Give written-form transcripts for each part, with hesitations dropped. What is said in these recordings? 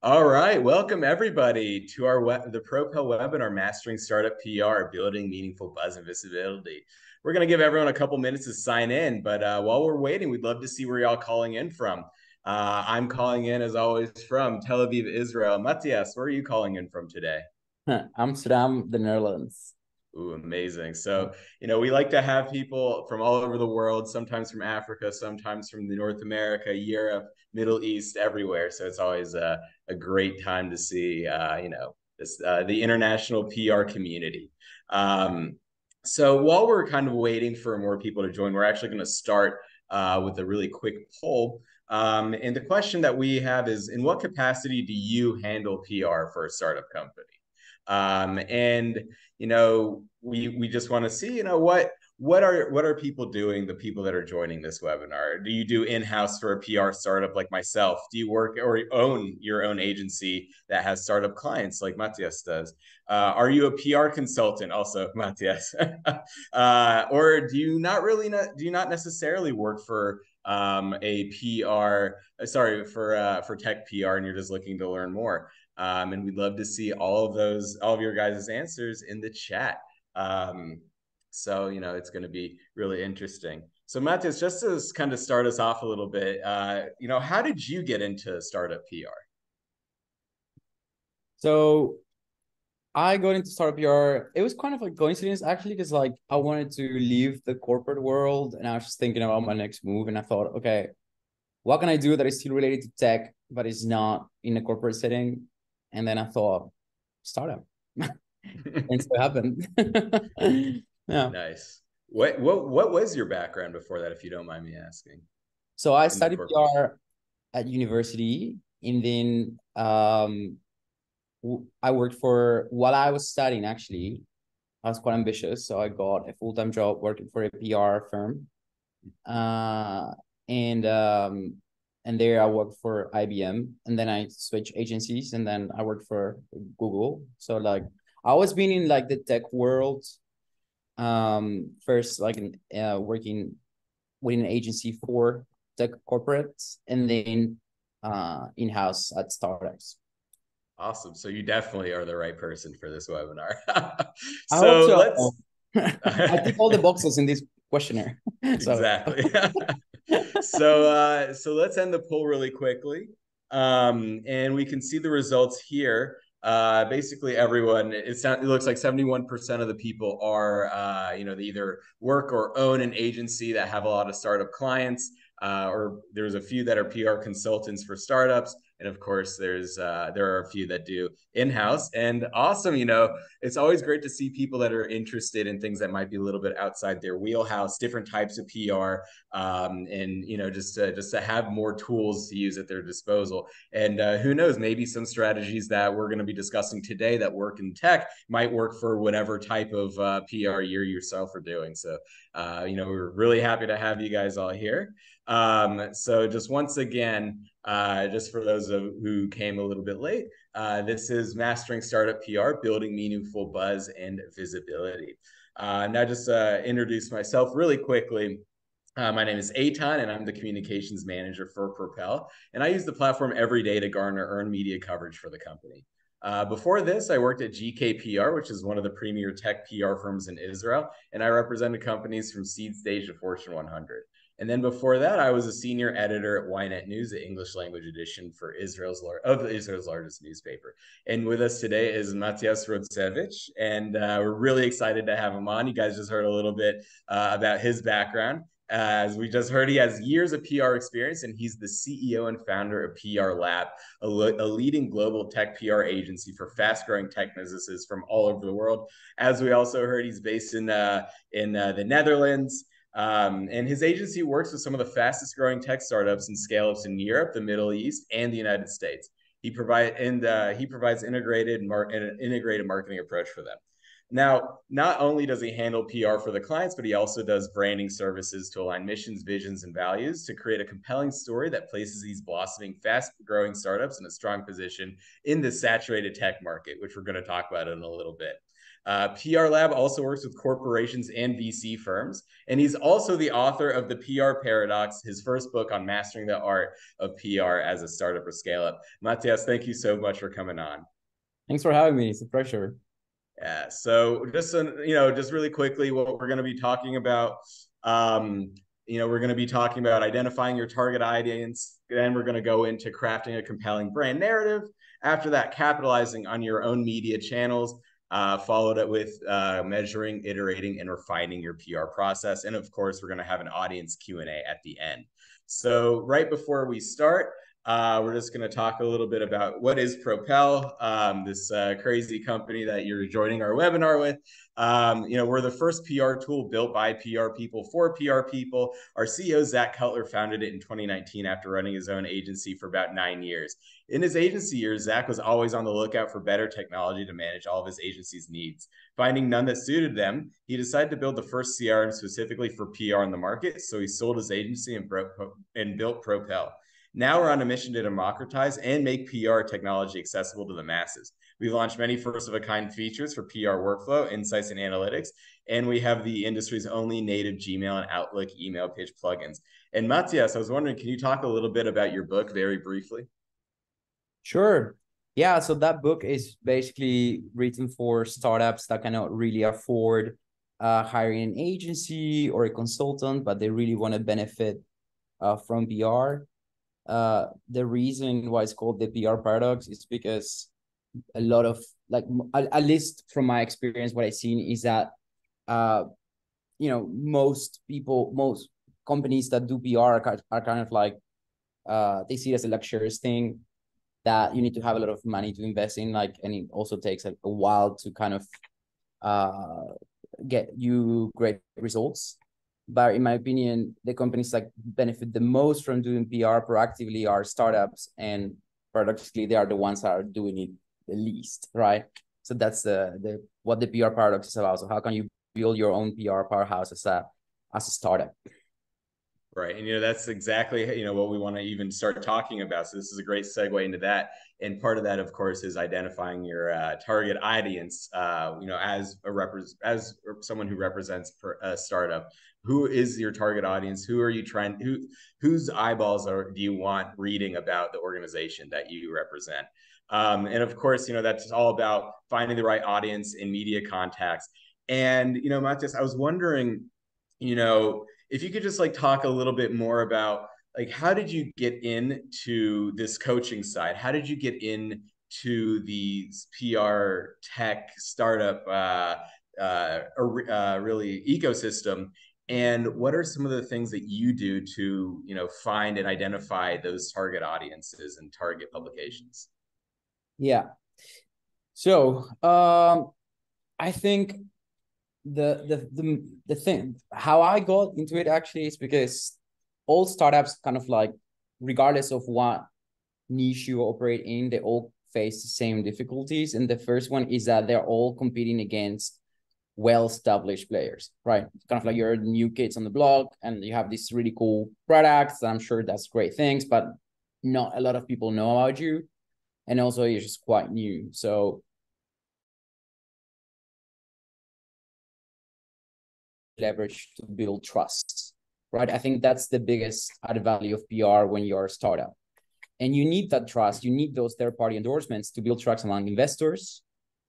All right, welcome everybody to the Propel webinar, Mastering Startup PR, Building Meaningful Buzz and Visibility. We're going to give everyone a couple minutes to sign in, but while we're waiting, we'd love to see where y'all calling in from. I'm calling in, as always, from Tel Aviv, Israel. Matías, where are you calling in from today? Amsterdam, the Netherlands. Ooh, amazing. So, we like to have people from all over the world, sometimes from Africa, sometimes from the North America, Europe, Middle East, everywhere. So it's always a great time to see, the international PR community. So while we're kind of waiting for more people to join, we're actually going to start with a really quick poll. And the question that we have is, in what capacity do you handle PR for a startup company? And we just want to see, what are people doing, the people that are joining this webinar? Do you do in-house for a PR startup like myself? Do you work or own your own agency that has startup clients like Matías does? Are you a PR consultant also, Matías? Or do you not necessarily work for a PR, for tech PR, and you're just looking to learn more? And we'd love to see all of your guys' answers in the chat. So, it's going to be really interesting. So, Matthias, just to kind of start us off a little bit, how did you get into startup PR? So I got into startup PR. It was kind of like coincidence actually, because like I wanted to leave the corporate world and I was just thinking about my next move. And I thought, okay, what can I do that is still related to tech, but is not in a corporate setting? And then I thought, startup. And so it happened. Yeah. Nice. What was your background before that, if you don't mind me asking, So I in the studied corporate? PR at university, and then I worked for, while I was studying actually, I was quite ambitious, so I got a full-time job working for a PR firm, uh, and um, and there I worked for IBM, and then I switched agencies, and then I worked for Google. So like I always been in like the tech world. First like working with an agency for tech corporates, and then in-house at startups. Awesome. So you definitely are the right person for this webinar. I hope So so. let's I tick all the boxes in this questionnaire. So exactly. So let's end the poll really quickly. And we can see the results here. Basically everyone, it looks like 71% of the people are, they either work or own an agency that have a lot of startup clients, or there's a few that are PR consultants for startups. And of course, there are a few that do in-house. And awesome, it's always great to see people that are interested in things that might be a little bit outside their wheelhouse, different types of PR, and just to have more tools to use at their disposal. And who knows, maybe some strategies that we're going to be discussing today that work in tech might work for whatever type of PR you yourself are doing. So, we're really happy to have you guys all here. So just once again, just for those who came a little bit late, this is Mastering Startup PR, Building Meaningful Buzz and Visibility. Now just introduce myself really quickly. My name is Eitan, and I'm the communications manager for Propel. And I use the platform every day to garner earned media coverage for the company. Before this, I worked at GKPR, which is one of the premier tech PR firms in Israel, and I represented companies from seed stage to Fortune 100. And then before that, I was a senior editor at Ynet News, the English language edition for Israel's largest newspaper. And with us today is Matías Rodsevich, and we're really excited to have him on. You guys just heard a little bit about his background. As we just heard, he has years of PR experience, and he's the CEO and founder of PRLab, a leading global tech PR agency for fast-growing tech businesses from all over the world. As we also heard, he's based in the Netherlands. And his agency works with some of the fastest growing tech startups and scale-ups in Europe, the Middle East, and the United States. He provides an integrated marketing approach for them. Now, not only does he handle PR for the clients, but he also does branding services to align missions, visions, and values to create a compelling story that places these blossoming, fast-growing startups in a strong position in the saturated tech market, which we're going to talk about in a little bit. PRLab also works with corporations and VC firms, and he's also the author of The PR Paradox, his first book on mastering the art of PR as a startup or scale up. Matías, thank you so much for coming on. Thanks for having me. It's a pleasure. Yeah. So just really quickly, what we're going to be talking about. We're going to be talking about identifying your target audience. Then we're going to go into crafting a compelling brand narrative. After that, capitalizing on your own media channels. Followed it with measuring, iterating, and refining your PR process. And of course, we're going to have an audience Q&A at the end. So right before we start, we're just going to talk a little bit about what is Propel, this crazy company that you're joining our webinar with. We're the first PR tool built by PR people for PR people. Our CEO, Zach Cutler, founded it in 2019 after running his own agency for about 9 years. In his agency years, Zach was always on the lookout for better technology to manage all of his agency's needs. Finding none that suited them, he decided to build the first CRM specifically for PR in the market. So he sold his agency and built Propel. Now we're on a mission to democratize and make PR technology accessible to the masses. We've launched many first-of-a-kind features for PR workflow, insights, and analytics, and we have the industry's only native Gmail and Outlook email pitch plugins. And Matías, I was wondering, can you talk a little bit about your book very briefly? Sure. Yeah, so that book is basically written for startups that cannot really afford hiring an agency or a consultant, but they really want to benefit from PR. The reason why it's called the PR paradox is because a lot of, like, at least from my experience, what I've seen is that most companies that do PR are kind of like they see it as a luxurious thing that you need to have a lot of money to invest in, like, and it also takes a while to kind of get you great results. But in my opinion, the companies that benefit the most from doing PR proactively are startups, and paradoxically, they are the ones that are doing it the least, right? So that's what the PR paradox is about. So how can you build your own PR powerhouse as a startup? Right. And, that's exactly, what we want to even start talking about. So this is a great segue into that. And part of that, of course, is identifying your target audience, as someone who represents a startup. Who is your target audience? Who are you whose eyeballs do you want reading about the organization that you represent? And of course, that's all about finding the right audience in media contacts. And, Matías, I was wondering, if you could just talk a little bit more about how did you get into this coaching side? How did you get into the PR tech startup really ecosystem? And what are some of the things that you do to find and identify those target audiences and target publications? Yeah. So I think the thing how I got into it actually is because all startups kind of regardless of what niche you operate in, they all face the same difficulties. And the first one is that they're all competing against well-established players, right? It's kind of like you're new kids on the block and you have these really cool products. I'm sure that's great things, but not a lot of people know about you. And also you're just quite new. So leverage to build trust, right? I think that's the biggest added value of PR when you're a startup. And you need that trust. You need those third-party endorsements to build trust among investors,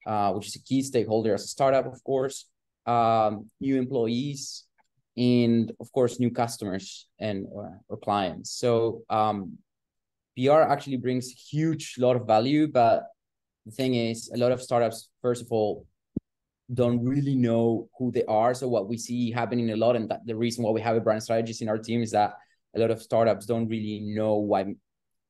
which is a key stakeholder as a startup, of course, new employees, and of course, new customers and or clients. So PR actually brings a huge lot of value, but the thing is, a lot of startups, first of all, don't really know who they are. So what we see happening a lot, and that the reason why we have a brand strategist in our team is that a lot of startups don't really know why,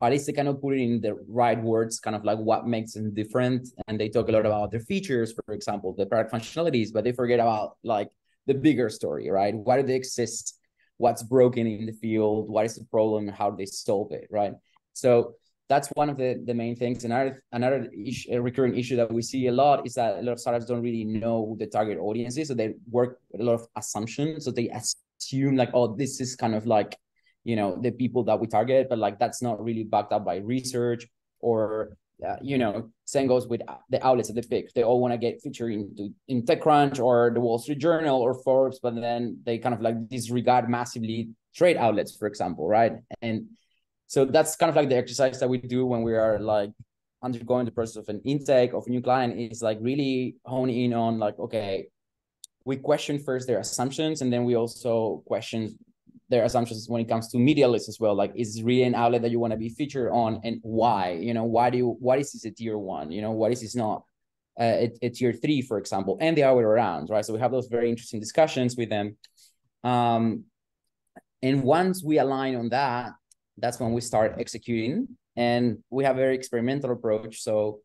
at least they cannot put it in the right words, kind of like what makes them different. And they talk a lot about their features, for example, the product functionalities, but they forget about the bigger story, right? Why do they exist? What's broken in the field? What is the problem? How do they solve it, right? So that's one of the main things. Another issue, a recurring issue that we see a lot is that a lot of startups don't really know who the target audience is. So they work with a lot of assumptions. So they assume oh, this is kind of the people that we target, but that's not really backed up by research, or same goes with the outlets that they pick. They all want to get featured in TechCrunch or the Wall Street Journal or Forbes, but then they kind of like disregard massively trade outlets, for example, right? And so that's kind of like the exercise that we do when we are like undergoing the process of an intake of a new client, is like really honing in on like, okay, we question first their assumptions, and then we also question their assumptions when it comes to media lists as well. Like, is it really an outlet that you want to be featured on, and why? Why is this a tier one? What is this not a tier three, for example, and the other way around, right? So we have those very interesting discussions with them. And once we align on that, that's when we start executing. And we have a very experimental approach. So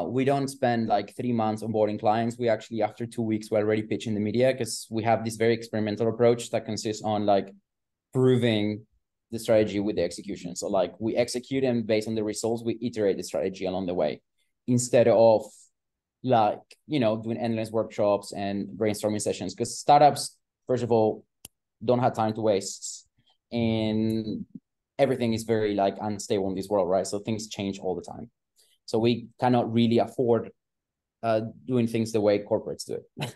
we don't spend like 3 months onboarding clients. We actually, after 2 weeks, we're already pitching the media, because we have this very experimental approach that consists on like proving the strategy with the execution. So like we execute, and based on the results, we iterate the strategy along the way, instead of like, doing endless workshops and brainstorming sessions. Because startups, first of all, don't have time to waste, and everything is very like unstable in this world, right? So things change all the time. So we cannot really afford doing things the way corporates do it.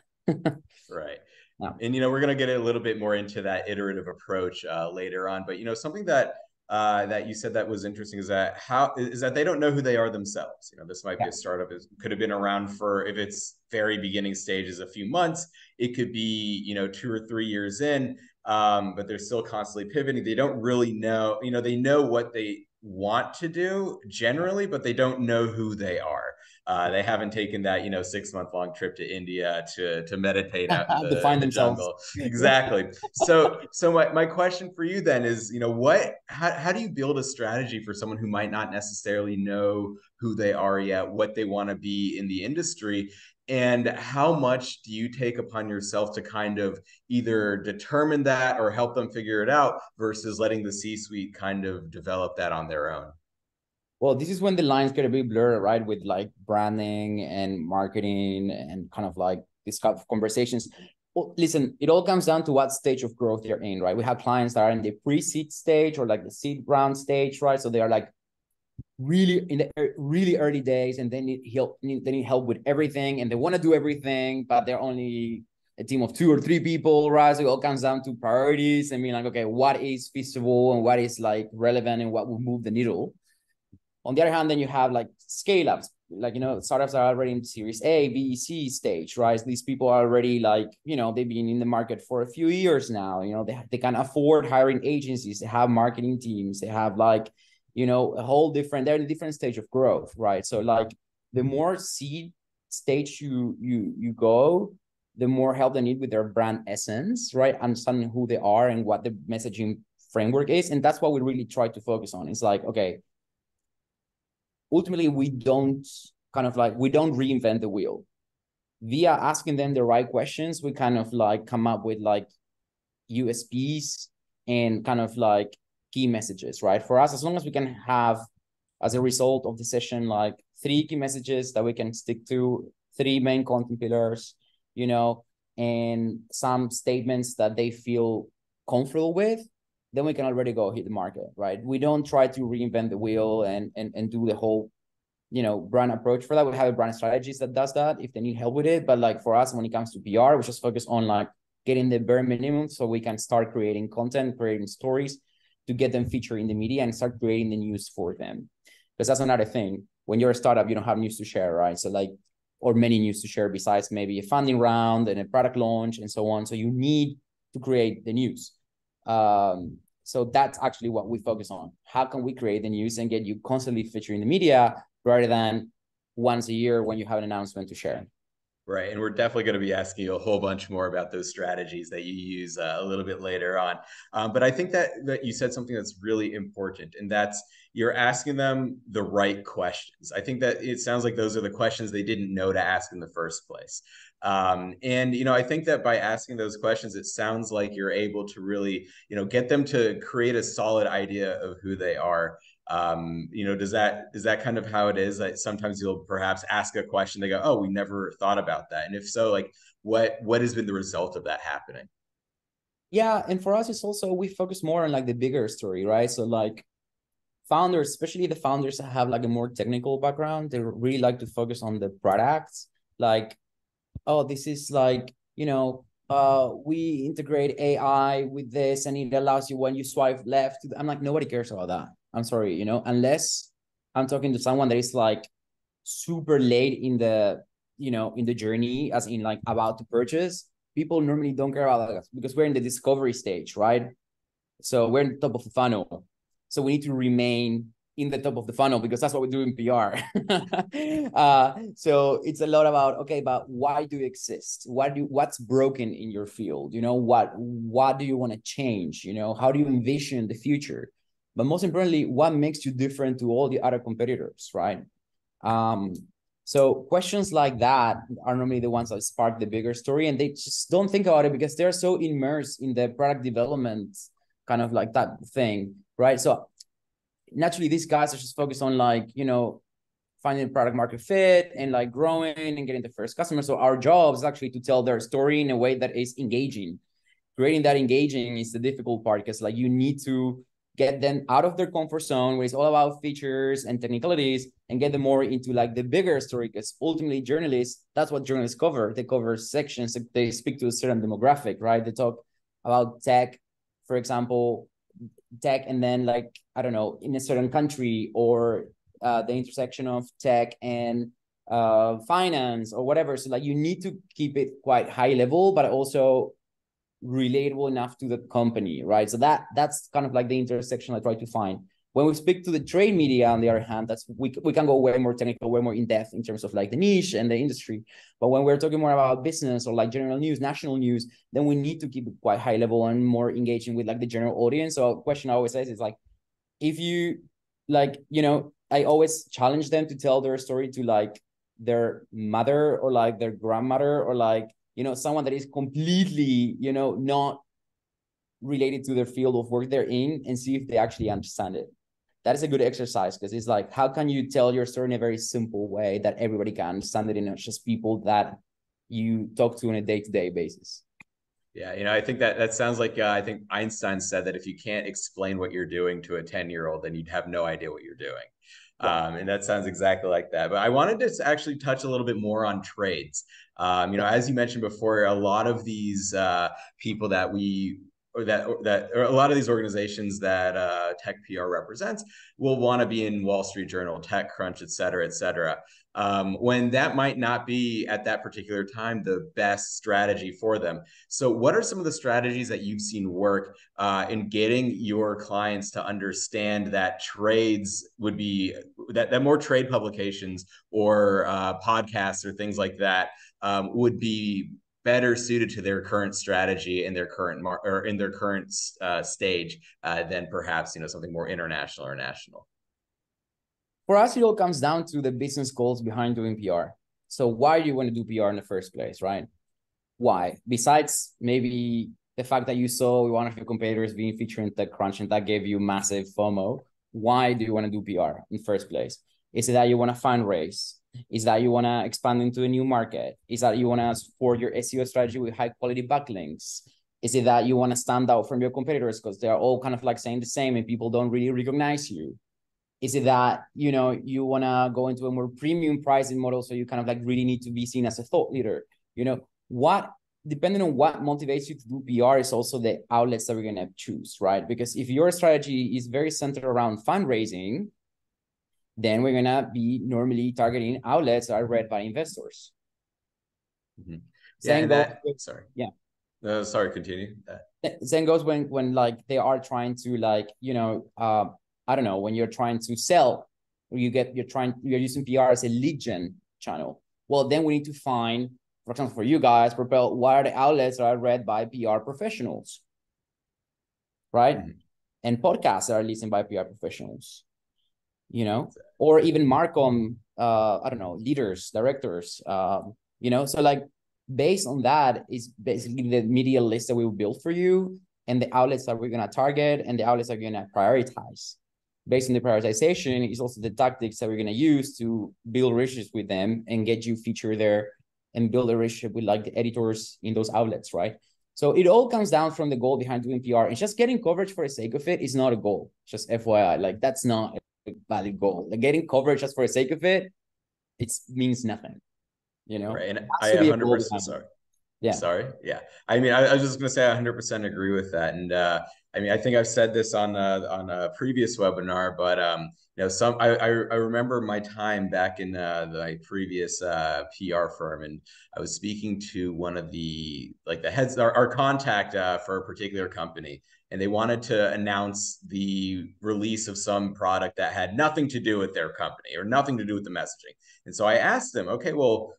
Right. Yeah. And, we're going to get a little bit more into that iterative approach later on. But, something that that you said that was interesting is that they don't know who they are themselves. This might be a startup, could have been around for, if it's very beginning stages, a few months. It could be, 2 or 3 years in, but they're still constantly pivoting. They don't really know, they know what they want to do generally, but they don't know who they are. They haven't taken that 6-month-long trip to India to meditate out in Define the themselves. jungle. Exactly. So my question for you then is, how do you build a strategy for someone who might not necessarily know who they are yet, what they want to be in the industry? And how much do you take upon yourself to kind of either determine that or help them figure it out, versus letting the C-suite kind of develop that on their own? Well, this is when the lines get a bit blurred, right? With like branding and marketing and kind of like these kind of conversations. Well, listen, it all comes down to what stage of growth they're in, right? We have clients that are in the pre-seed stage or like the seed round stage, right? So they are like really in the really early days, and they need help with everything, and they want to do everything, but they're only a team of 2 or 3 people, right? So it all comes down to priorities and being like, okay, what is feasible and what is like relevant and what will move the needle. On the other hand, then you have like scale ups, like, startups are already in series A, B, C stage, right? These people are already like, they've been in the market for a few years now. They can afford hiring agencies, they have marketing teams, they have like, they're in a different stage of growth, right? So like the more seed stage you go, the more help they need with their brand essence, right? Understanding who they are and what the messaging framework is. And that's what we really try to focus on. It's like, okay, ultimately we don't reinvent the wheel. Via asking them the right questions, we kind of like come up with like USPs and kind of like key messages, right? For us, as long as we can have, as a result of the session, like 3 key messages that we can stick to, 3 main content pillars, and some statements that they feel comfortable with, then we can already go hit the market, right? We don't try to reinvent the wheel and do the whole, brand approach for that. We have a brand strategist that does that if they need help with it. But like for us, when it comes to PR, we just focus on like getting the bare minimum so we can start creating content, creating stories to get them featured in the media and start creating the news for them. Because that's another thing. When you're a startup, you don't have news to share, right? So like, or many news to share besides maybe a funding round and a product launch and so on. So you need to create the news. So that's actually what we focus on. How can we create the news and get you constantly featured in the media rather than once a year when you have an announcement to share? Right. And we're definitely going to be asking you a whole bunch more about those strategies that you use a little bit later on. But I think that you said something that's really important, and that's you're asking them the right questions. I think that it sounds like those are the questions they didn't know to ask in the first place. And, I think that by asking those questions, it sounds like you're able to really, get them to create a solid idea of who they are. Is that kind of how it is, that sometimes you'll perhaps ask a question, they go, oh, we never thought about that? And if so, like what has been the result of that happening? Yeah. And for us, it's also, we focus more on like the bigger story, right? So like, founders, especially the founders that have like a more technical background, they really like to focus on the products. Like, oh, this is like, we integrate AI with this and it allows you when you swipe left. I'm like, nobody cares about that. I'm sorry, unless I'm talking to someone that is like super late in the, in the journey, as in like about to purchase. People normally don't care about that because we're in the discovery stage, right? So we're in the top of the funnel. So we need to remain in the top of the funnel because that's what we do in PR. So it's a lot about, okay, but why do you exist? What's broken in your field? What do you want to change? How do you envision the future? But most importantly, what makes you different to all the other competitors, right? So questions like that are normally the ones that spark the bigger story, and they just don't think about it because they're so immersed in the product development kind of like that thing, right? So naturally, these guys are just focused on like, finding product market fit and like growing and getting the first customer. So our job is actually to tell their story in a way that is engaging. Creating that engaging is the difficult part because like you need to get them out of their comfort zone where it's all about features and technicalities and get them more into like the bigger story, because ultimately journalists, that's what journalists cover. They cover sections, they speak to a certain demographic, right? They talk about tech, for example, tech, and then like, I don't know, in a certain country, or the intersection of tech and finance or whatever. So like you need to keep it quite high level, but also relatable enough to the company, right? So that's kind of like the intersection I try to find. When we speak to the trade media, on the other hand, that's we can go way more technical, way more in depth in terms of like the niche and the industry. But when we're talking more about business or like general news, national news, then we need to keep it quite high level and more engaging with like the general audience. So a question I always say is like, if you like, I always challenge them to tell their story to like their mother or like their grandmother or like, someone that is completely, not related to their field of work they're in, and see if they actually understand it. That is a good exercise because it's like, how can you tell your story in a very simple way that everybody can understand it and not just people that you talk to on a day-to-day basis? Yeah, I think that sounds like I think Einstein said that if you can't explain what you're doing to a 10-year-old, then you'd have no idea what you're doing. Yeah. And that sounds exactly like that. But I wanted to actually touch a little bit more on trades. As you mentioned before, a lot of these people that we or a lot of these organizations that Tech PR represents will want to be in Wall Street Journal, TechCrunch, et cetera, et cetera. When that might not be at that particular time the best strategy for them. So what are some of the strategies that you've seen work in getting your clients to understand that trades would be, that more trade publications or podcasts or things like that would be better suited to their current strategy and their current or in their current stage than perhaps something more international or national? For us, it all comes down to the business goals behind doing PR. So why do you want to do PR in the first place, right? Why? Besides maybe the fact that you saw one of your competitors being featured in TechCrunch and that gave you massive FOMO, why do you want to do PR in the first place? Is it that you want to fundraise? Is that you want to expand into a new market? Is that you want to support your SEO strategy with high quality backlinks? Is it that you want to stand out from your competitors because they're all kind of like saying the same and people don't really recognize you? Is it that, you want to go into a more premium pricing model so you kind of like really need to be seen as a thought leader? What, depending on what motivates you to do PR is also the outlets that we're going to choose, right? Because if your strategy is very centered around fundraising, then we're going to be normally targeting outlets that are read by investors. Mm-hmm. Same goes with, sorry. Yeah. Sorry, continue. Same goes when like they are trying to like, I don't know, when you're trying to sell, or you're using PR as a lead gen channel. Well, then we need to find, for example, for you guys, Propel, what are the outlets that are read by PR professionals, right? Mm-hmm. And podcasts that are listened by PR professionals, or even Marcom, I don't know, leaders, directors, so like based on that is basically the media list that we will build for you and the outlets that we're going to target and the outlets that we're going to prioritize. Based on the prioritization is also the tactics that we're going to use to build relationships with them and get you featured there and build a relationship with like the editors in those outlets, right? So it all comes down from the goal behind doing PR. And just getting coverage for the sake of it is not a goal. Just FYI, like that's not a valid goal. Like getting coverage just for the sake of it, it means nothing. You know, Right. And it I has to be a goal 100%, behind it. sorry. Yeah. Sorry. Yeah. I mean, I was just going to say I 100% agree with that. And I mean, I think I've said this on a previous webinar, but you know, I remember my time back in the previous PR firm, and I was speaking to one of the like the heads, our contact for a particular company, and they wanted to announce the release of some product that had nothing to do with their company or nothing to do with the messaging. And so I asked them, okay, well,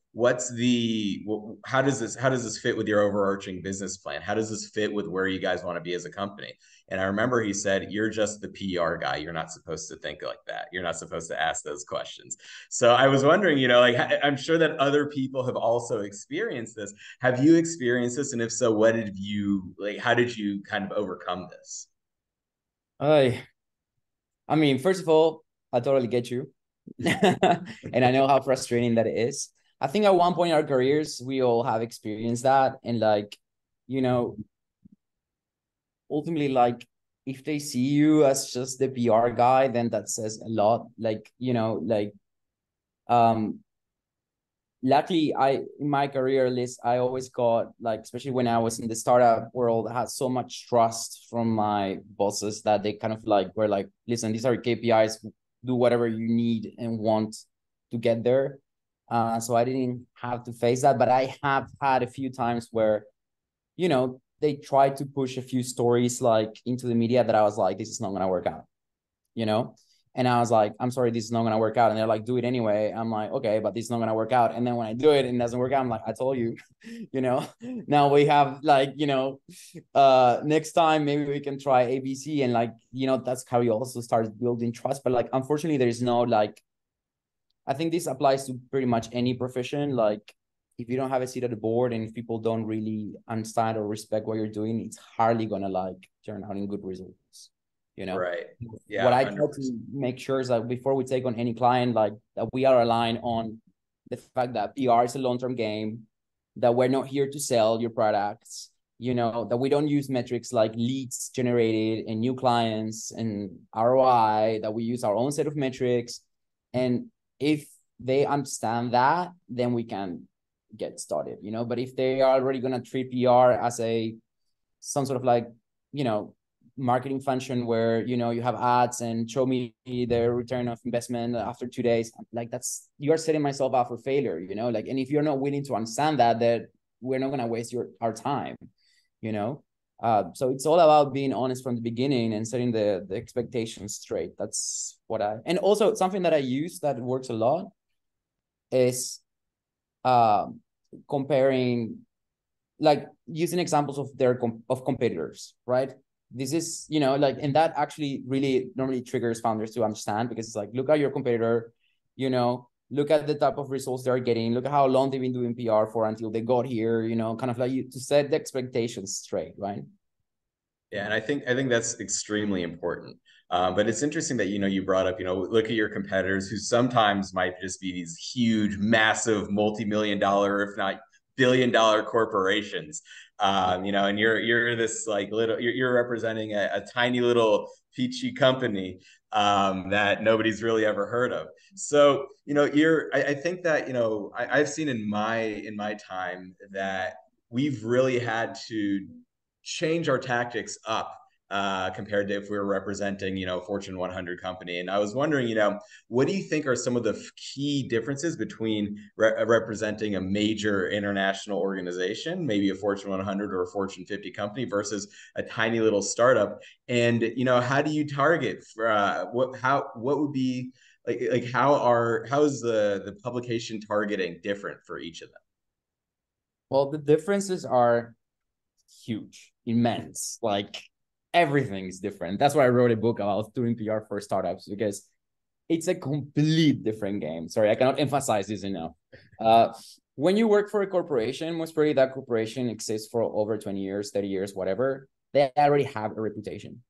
how does this fit with your overarching business plan? How does this fit with where you guys want to be as a company? And I remember he said, you're just the PR guy. You're not supposed to think like that. You're not supposed to ask those questions. So I was wondering, you know, like I'm sure that other people have also experienced this. Have you experienced this? And if so, how did you kind of overcome this? I mean, first of all, I totally get you. And I know how frustrating that is. I think at one point in our careers, we all have experienced that. And like, you know, ultimately, like if they see you as just the PR guy, then that says a lot. Like, you know, like um luckily in my career list, I always got like, especially when I was in the startup world, I had so much trust from my bosses that they kind of like were like, listen, these are KPIs, do whatever you need and want to get there. So I didn't have to face that, but I have had a few times where, you know, they tried to push a few stories like into the media that I was like, this is not gonna work out, you know? And I was like, I'm sorry, this is not gonna work out. And they're like, do it anyway. I'm like, okay, but this is not gonna work out. And then when I do it and it doesn't work out, I'm like, I told you, you know, now we have like, you know, next time maybe we can try ABC. And like, you know, that's how you also start building trust. But like, unfortunately, there is no like, I think this applies to pretty much any profession. Like, if you don't have a seat at the board and if people don't really understand or respect what you're doing, it's hardly gonna like turn out in good results. You know, Right. what Yeah, I try 100%. to make sure is that before we take on any client, like that we are aligned on the fact that PR is a long-term game, that we're not here to sell your products, you know, that we don't use metrics like leads generated and new clients and ROI, that we use our own set of metrics. And if they understand that, then we can get started, you know. But if they are already going to treat PR as some sort of like, you know, marketing function where, you know, you have ads and show me the return of investment after 2 days, like that's, you're setting myself up for failure, you know, like, and if you're not willing to understand that we're not going to waste our time, you know. So it's all about being honest from the beginning and setting the expectations straight. That's what and also something that I use that works a lot is comparing, like using examples of of competitors, right? This is, you know, like, and that actually really normally triggers founders to understand, because it's like, look at your competitor, you know, look at the type of results they're getting, look at how long they've been doing PR for until they got here, you know, kind of like to set the expectations straight, right? Yeah, and I think that's extremely important. But it's interesting that you brought up, look at your competitors who sometimes might just be these huge, massive, multi-million dollar, if not billion-dollar corporations. And you're this like you're representing a tiny little peachy company that nobody's really ever heard of. So I think that I've seen in my time that we've really had to change our tactics up compared to if we were representing, Fortune 100 company. And I was wondering, what do you think are some of the key differences between representing a major international organization, maybe a Fortune 100 or a Fortune 50 company, versus a tiny little startup? And how do you target? What would be how is the publication targeting different for each of them? Well, the differences are huge, immense. Like everything is different. That's why I wrote a book about doing PR for startups, because it's a complete different game. Sorry, I cannot emphasize this enough. When you work for a corporation, most probably that corporation exists for over 20 years, 30 years, whatever, they already have a reputation,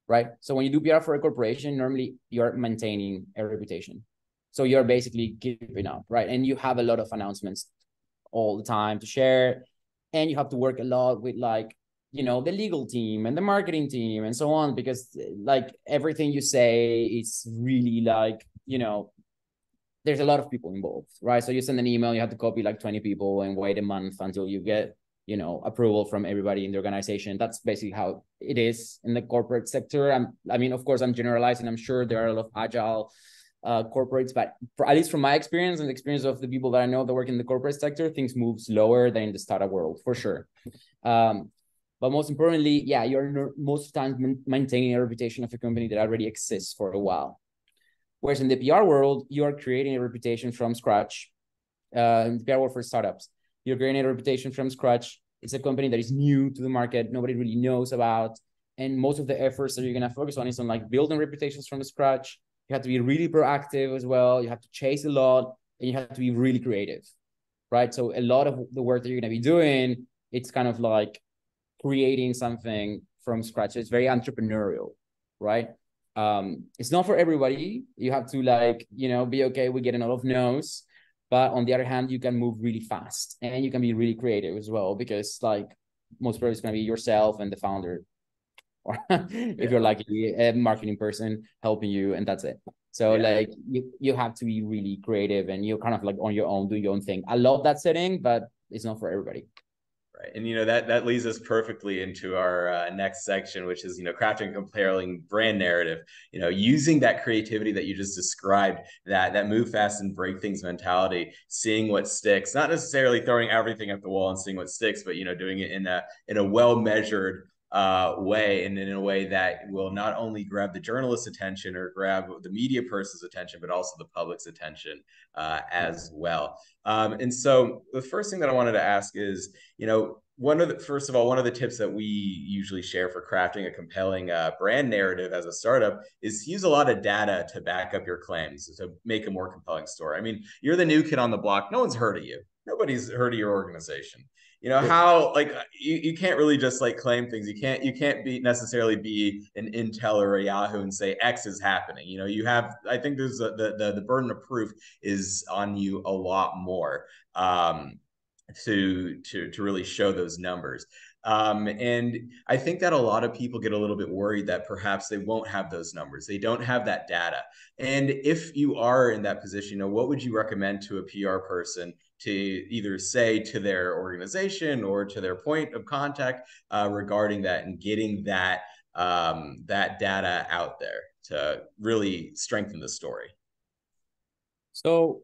right? So when you do PR for a corporation, normally you're maintaining a reputation. So you're basically keeping up, right? And you have a lot of announcements all the time to share. And you have to work a lot with like, you know, the legal team and the marketing team and so on, because like everything you say is really like, you know, there's a lot of people involved, right? So you send an email, you have to copy like 20 people and wait a month until you get, you know, approval from everybody in the organization. That's basically how it is in the corporate sector. I mean, of course, I'm generalizing. I'm sure there are a lot of agile corporates, but at least from my experience and the experience of the people that I know that work in the corporate sector, things move slower than in the startup world, for sure. But most importantly, yeah, you're most of the time maintaining a reputation of a company that already exists for a while. Whereas in the PR world, you are creating a reputation from scratch. In the PR world for startups, you're creating a reputation from scratch. It's a company that is new to the market, nobody really knows about. And most of the efforts that you're going to focus on is on like building reputations from scratch. You have to be really proactive as well. You have to chase a lot, and you have to be really creative, right? So a lot of the work that you're going to be doing, it's kind of like creating something from scratch. It's very entrepreneurial, right? It's not for everybody. You have to like, you know, be okay with getting a lot of no's, but on the other hand, you can move really fast and you can be really creative as well, because like most probably it's going to be yourself and the founder, or if you're like a marketing person helping you, and that's it. So like you have to be really creative, and you're kind of like on your own, do your own thing. I love that setting, but it's not for everybody. Right. And, you know, that leads us perfectly into our next section, which is, you know, crafting and compelling brand narrative, you know, using that creativity that you just described, that move fast and break things mentality, seeing what sticks, not necessarily throwing everything at the wall and seeing what sticks, but, you know, doing it in a well-measured way, and in a way that will not only grab the journalist's attention or grab the media person's attention, but also the public's attention as well. And so the first thing that I wanted to ask is, you know, one of the tips that we usually share for crafting a compelling brand narrative as a startup is use a lot of data to back up your claims to make a more compelling story. I mean, you're the new kid on the block. No one's heard of you. Nobody's heard of your organization. You know, how like you can't really just like claim things. You can't be necessarily be an Intel or a Yahoo and say X is happening. You know, you have, I think there's the burden of proof is on you a lot more to really show those numbers. And I think that a lot of people get a little bit worried that perhaps they won't have those numbers. They don't have that data. And if you are in that position, you know, what would you recommend to a PR person to either say to their organization or to their point of contact regarding that, and getting that that data out there to really strengthen the story? So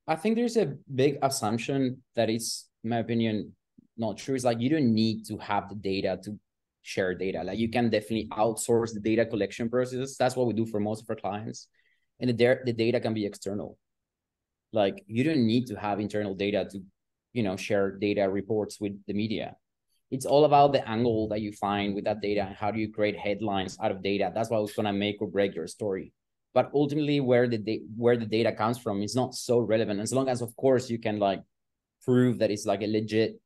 I think there's a big assumption that is, in my opinion, not true. It's like you don't need to have the data to share data. Like you can definitely outsource the data collection process. That's what we do for most of our clients. And the data can be external. Like you don't need to have internal data to, you know, share data reports with the media. It's all about the angle that you find with that data and how do you create headlines out of data. That's what's going to make or break your story. But ultimately, where the data comes from is not so relevant, as long as, of course, you can like prove that it's like a legit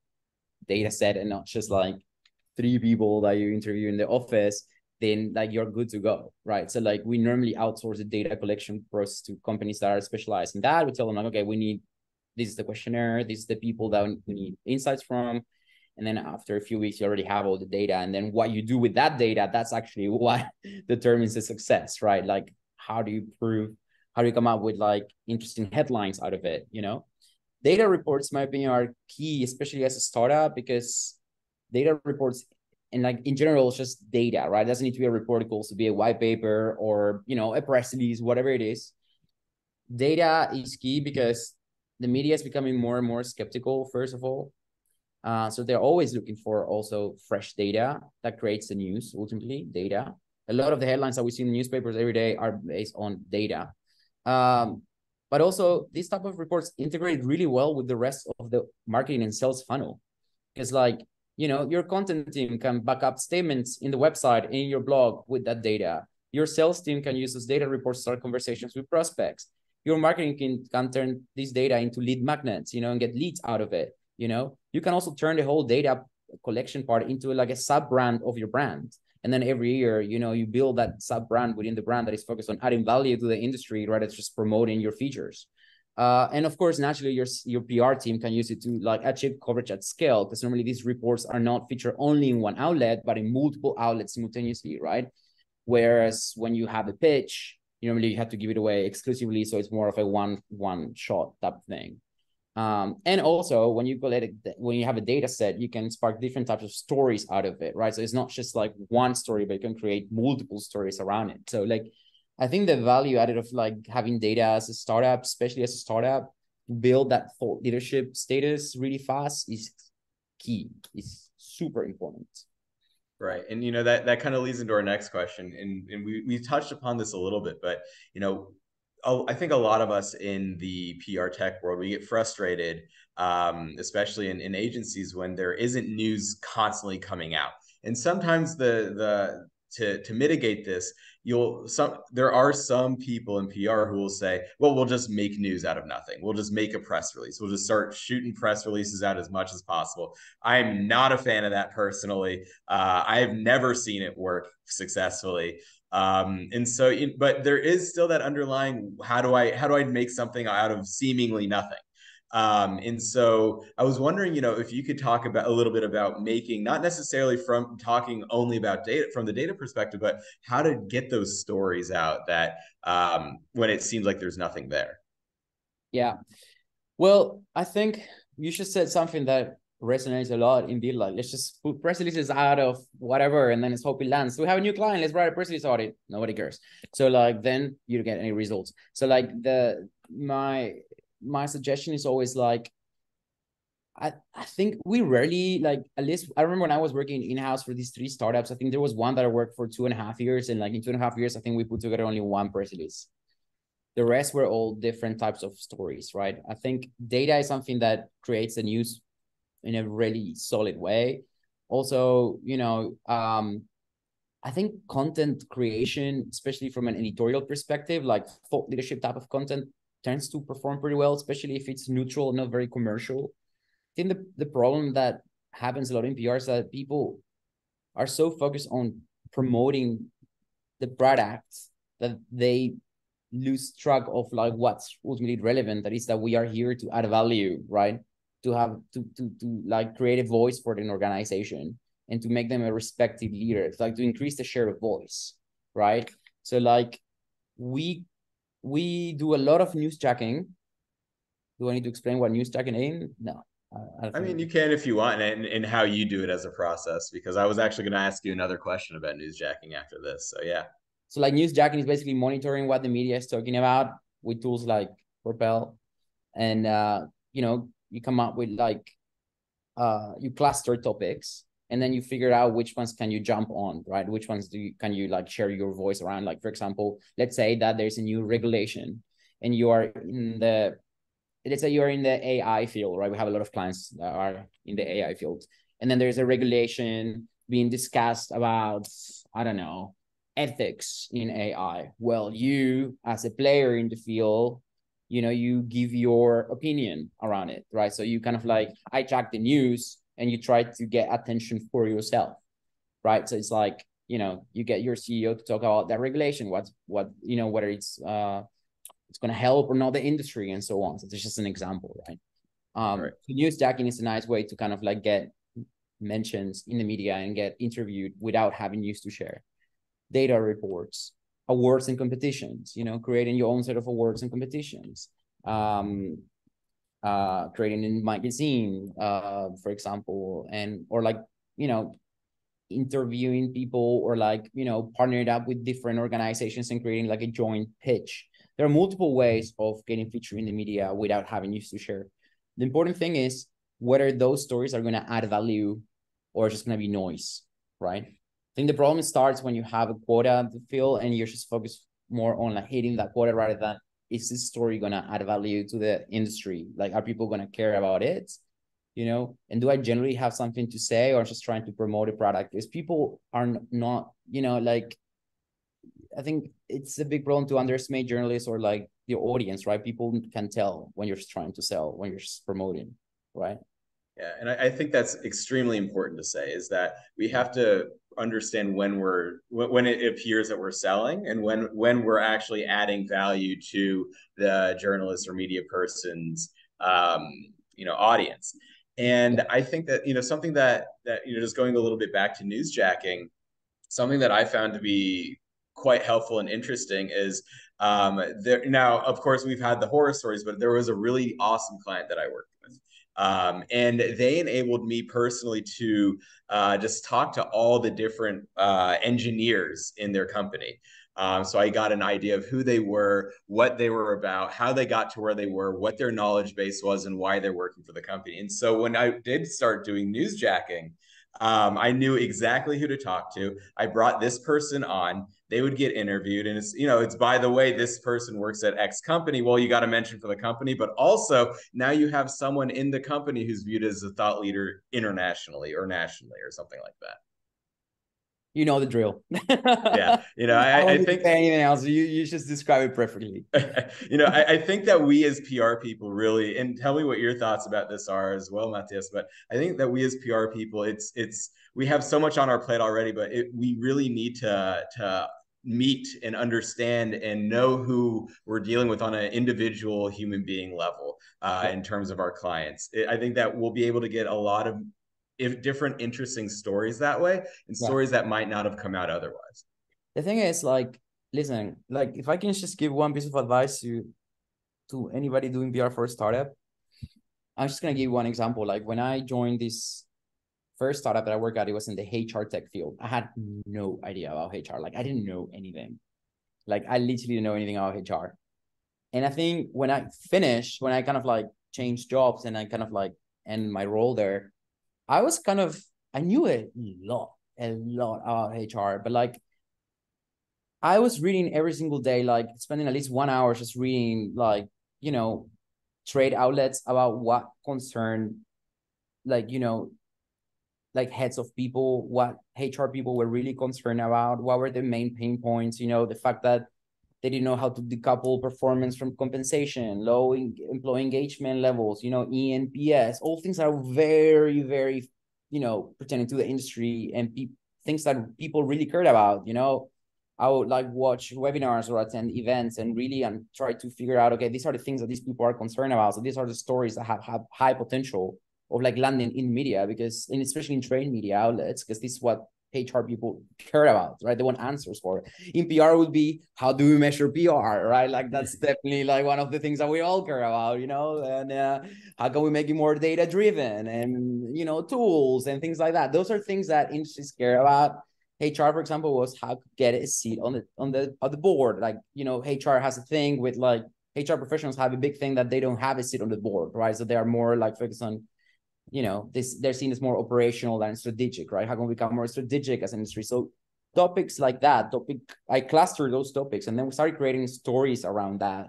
data set and not just like 3 people that you interview in the office. Then like you're good to go, right? So like we normally outsource the data collection process to companies that are specialized in that. We tell them like, okay, this is the questionnaire, this is the people that we need insights from. And then after a few weeks, you already have all the data. And then what you do with that data, that's actually what determines the success, right? Like, how do you come up with like interesting headlines out of it, you know? Data reports, in my opinion, are key, especially as a startup, because data reports, and like in general, it's just data, right? It doesn't need to be a report. It can also be a white paper or, you know, a press release, whatever it is. Data is key because the media is becoming more and more skeptical, first of all. So they're always looking for also fresh data that creates the news, ultimately, data. A lot of the headlines that we see in newspapers every day are based on data. But also, these type of reports integrate really well with the rest of the marketing and sales funnel. It's like, you know, your content team can back up statements in the website, in your blog with that data. Your sales team can use those data reports to start conversations with prospects. Your marketing can turn this data into lead magnets, you know, and get leads out of it. You know, you can also turn the whole data collection part into like a sub brand of your brand. And then every year, you know, you build that sub brand within the brand that is focused on adding value to the industry, rather than just promoting your features. And of course, naturally, your PR team can use it to like achieve coverage at scale, because normally these reports are not featured only in one outlet, but in multiple outlets simultaneously, right? Whereas when you have a pitch, normally you have to give it away exclusively, so it's more of a one shot type of thing. And also when you have a data set, you can spark different types of stories out of it, right? So it's not just like one story, but you can create multiple stories around it. So like, I think the value added of like having data as a startup, especially as a startup, to build that thought leadership status really fast is key. It's super important. Right. And that kind of leads into our next question. And we touched upon this a little bit, but I think a lot of us in the PR tech world, we get frustrated, especially in agencies, when there isn't news constantly coming out. And sometimes to mitigate this, there are some people in PR who will say, well, we'll just make news out of nothing. We'll just make a press release. We'll just start shooting press releases out as much as possible. I'm not a fan of that personally. I have never seen it work successfully. And so, but there is still that underlying, how do I make something out of seemingly nothing? And so I was wondering, if you could talk about a little bit about making, not necessarily from talking only about data from the data perspective, but how to get those stories out that when it seems like there's nothing there. Yeah. Well, I think you just said something that resonates a lot in deal. Like, let's just put press releases out of whatever, and then let's hope it lands. We have a new client. Let's write a press release on it. Nobody cares. So like, then you don't get any results. So like my suggestion is always like, I think we rarely, like, at least I remember when I was working in-house for these 3 startups, I think there was one that I worked for 2.5 years. And like in 2.5 years, I think we put together only one press release. The rest were all different types of stories, right? I think data is something that creates the news in a really solid way. Also, I think content creation, especially from an editorial perspective, like thought leadership type of content, tends to perform pretty well, especially if it's neutral, not very commercial. I think the problem that happens a lot in PR is that people are so focused on promoting the product that they lose track of like what's ultimately relevant. That is that we are here to add value, right? To have to like create a voice for an organization and to make them a respected leader. It's like to increase the share of voice, right? So like we do a lot of newsjacking. Do I need to explain what newsjacking is? No. I mean, you can if you want, and how you do it as a process, because I was actually going to ask you another question about newsjacking after this. So yeah. So like newsjacking is basically monitoring what the media is talking about with tools like Propel, and you come up with like you cluster topics, and then you figure out which ones can you jump on, right? Which ones can you like share your voice around? Like for example, let's say that there's a new regulation, and you are in the let's say you're in the AI field, right? We have a lot of clients that are in the AI field, and then there's a regulation being discussed about, I don't know, ethics in AI. Well, you as a player in the field, you give your opinion around it, right? So you kind of like hijack the news and you try to get attention for yourself, right? So it's like, you get your CEO to talk about that regulation, whether it's going to help or not the industry and so on. So it's just an example, right? Right. Newsjacking is a nice way to kind of like get mentions in the media and get interviewed without having news to share. Data reports, awards and competitions, creating your own set of awards and competitions. Creating a magazine, for example, or like, interviewing people, or like, partnering up with different organizations and creating like a joint pitch. There are multiple ways of getting featured in the media without having news to share. The important thing is whether those stories are going to add value or just going to be noise, right? I think the problem starts when you have a quota to fill and you're just focused more on like hitting that quota rather than, is this story going to add value to the industry? Like, are people going to care about it? And do I generally have something to say, or just trying to promote a product? Because people are not, like, I think it's a big problem to underestimate journalists or like your audience, right? People can tell when you're just trying to sell, when you're just promoting, right? Yeah, and I think that's extremely important to say is that we have to understand when it appears that we're selling and when we're actually adding value to the journalist or media person's um, audience. Yeah. And I think that something that just going a little bit back to newsjacking, something that I found to be quite helpful and interesting is there now, of course, we've had the horror stories, but there was a really awesome client that I worked with. And they enabled me personally to just talk to all the different engineers in their company. So I got an idea of who they were, what they were about, how they got to where they were, what their knowledge base was, and why they're working for the company. And so when I did start doing newsjacking, I knew exactly who to talk to. I brought this person on. They would get interviewed, and it's by the way, this person works at X company. Well, you got to mention for the company, but also now you have someone in the company who's viewed as a thought leader internationally or nationally or something like that. You know the drill. Yeah, I don't I need to think say anything else. You just describe it perfectly. I think that we as PR people really, and tell me what your thoughts about this are as well, Matthias. But I think that we as PR people, we have so much on our plate already, but we really need to meet and understand and know who we're dealing with on an individual human being level Yeah. in terms of our clients. I think that we'll be able to get a lot of different interesting stories that way and Yeah. stories that might not have come out otherwise. The thing is, like, listen, like, if I can just give one piece of advice to anybody doing PR for a startup, I'm just gonna give you one example. Like when I joined this first startup that I worked at, it was in the HR tech field. I had no idea about HR. Like I didn't know anything. Like I literally didn't know anything about HR. And I think when I finished, when I kind of like changed jobs and I kind of like end my role there, I was kind of I knew a lot about HR, but like I was reading every single day, like spending at least 1 hour just reading like, you know, trade outlets about what concerned like, like heads of people, what HR people were really concerned about, what were the main pain points, the fact that they didn't know how to decouple performance from compensation, low employee engagement levels, ENPS, all things that are very, very, pertaining to the industry and things that people really cared about, I would like watch webinars or attend events and really and try to figure out, okay, these are the things that these people are concerned about. So these are the stories that have high potential of like landing in media because, and especially in trade media outlets, because this is what HR people care about, right? They want answers for it. In PR would be how do we measure PR, right? Like that's definitely like one of the things that we all care about, and how can we make it more data driven and, tools and things like that. Those are things that industries care about. HR, for example, was how to get a seat on the board. Like, HR has a thing with like HR professionals have a big thing that they don't have a seat on the board, right? So they are more like focused on they're seen as more operational than strategic, right? How can we become more strategic as an industry? So topics like that, I cluster those topics and then we started creating stories around that